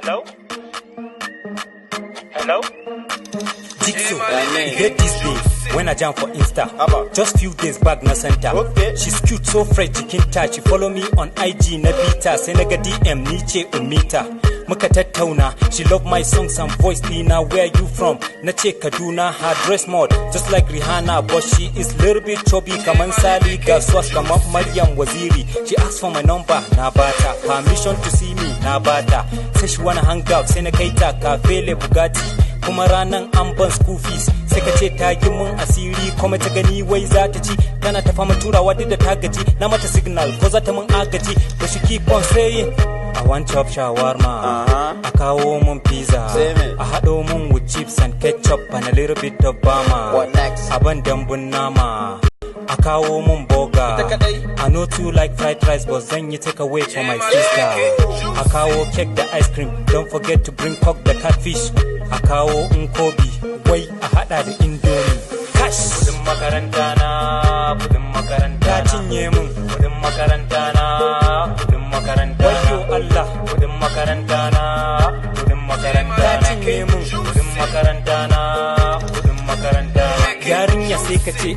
Hello? Hello? Jigsaw, get this babe when I jump for Insta. Just few days back na center. She's cute, so fresh, jikinta. She follow me on IG na bita. Sai naga DM ni ce umita. Muka tattauna, she love my songs and voice dina. Where you from? Na ce Kaduna. Her dress mode just like Rihanna, but she is little bit chubby. Kaman Sali Gaswas, kaman Maryam Waziri. She asked for my number, na bata. Permission to see me, na bata. Say she wanna hang out, sai na kaita cafe le Bugatti. Kuma ranan an ban school fees sai ka ce ta yi mun asiri kuma ta gani wai za ta ci tana ta fama turawa duk da ta gaji na mata signal ko za ta mun agaji but she keep on saying I want chop shawarma a kawo mun pizza a haɗo mun with chips and ketchup and a little bit of bama What next? a ban dambun nama a kawo mun burger. I know too like fried rice but zan yi take away for my sister. A kawo cake da ice cream, don't forget to bring coke da catfish. A kawo nkobi, wai a hada da indomie. Cash! Kudin makaranta na, kudin makaranta na. Ta cinye mun. Kudin makaranta na, kudin makaranta na. Wayo Allah. Kudin makaranta na, kudin makaranta na. Ta cinye mun. Kudin makaranta na, kudin makaranta na. Yarinya sai ka ce